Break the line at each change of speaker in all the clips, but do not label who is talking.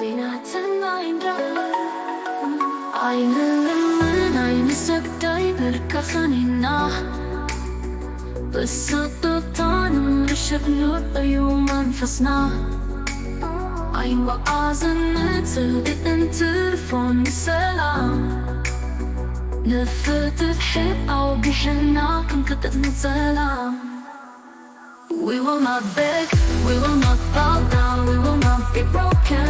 ዘይናትና ኣይንህብን ኣይንሰግዳይ ብርከኸኒና ብስጥታን ምሽብሉት እዩ መንፈስና ኣይንበኣዝነት እንትርፎን ሰላም ንፍትሕ ሕያው ቢሕና ክንቅጥፍ ንሰላም We will not beg, we will not bow down, we will not be broken.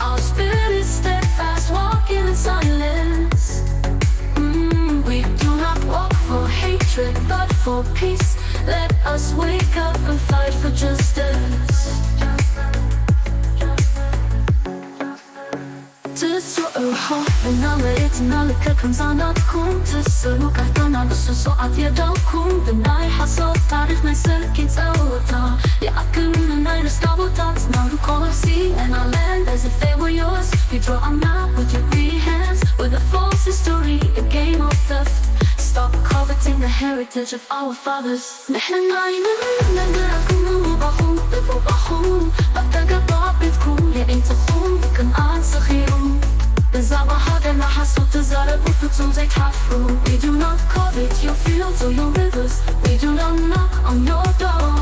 Our spirit is steadfast, walking in silence. We do not walk for hatred, but for peace. Let us wake up and fight for justice. كمزاناتكم تسلو كهتنا بسوسو عديداكم بناي حصل تاريخ نيسلكين سوتا يأكلنا ناي رستابوتات Now you call us sea and our land as if they were yours You draw a map with your free hands With a false history, a game of theft Stop coveting the heritage of our fathers نحن نايمين نقراكم وباخون تبو باخون بطاقة بابتكم يا انتخون بكم آنسخيرون بالزعبة حاجنا حسو تزارب وفتون زي تحفرو We do not covet your fields or your rivers We do not knock on your door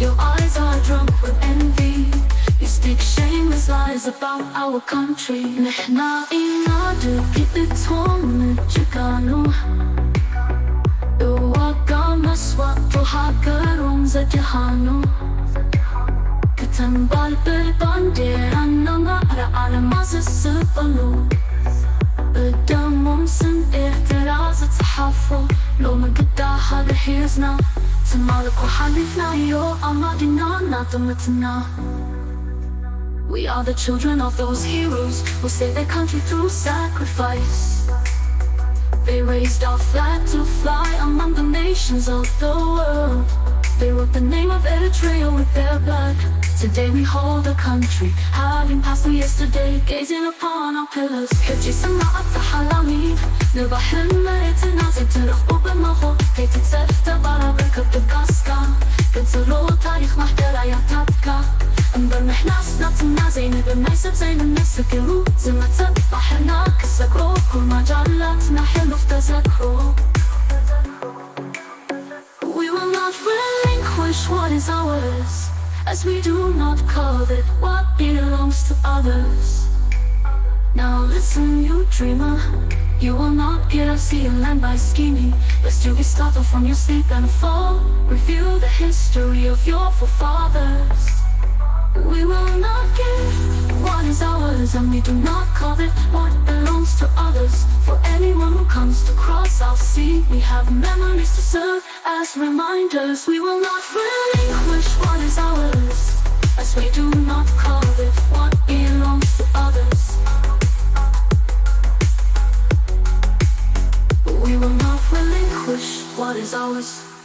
Your eyes are drunk with envy You speak shameless lies about our country نحنا إنادو كيبتهم نجيكانو يوقع مسواتو حاكرون زجهانو كتنبال بالباندير أننا نقرأ على مازسبلو قدامهم سن اعتراض تحفظ لو ما قد هذا حيزنا تمالك وحلفنا يو أمادنا نادمتنا We are the children of those heroes who saved their country through sacrifice They raised our flag to fly among the nations of the world They wrote the name of Eritrea with their blood Today we hold a country, having passed through yesterday Gazing upon our pillars حجي سماعة تحلاميف نبح المريتنا زي ترخبو بالمخو كي تتسرف تبارا بركب بالقاسكا كنترو تاريخ محدر عياتاتكا انبر محناسنا تنا زي نبر نايسب زي ننسكرو زي ما تبحرنا كسكرو كل ما جعلاتنا حلو فتذكرو We will not relinquish what is ours As we do not covet what belongs to others Now listen you dreamer You will not get to see your land by scheming Lest you be startled from your sleep and fall Review the history of your forefathers We will not give what is ours And we do not covet what belongs to others For anyone who comes to cross our sea We have memories to serve as reminders We will not relinquish what is ours As we do not covet what belongs to others We will not relinquish what is ours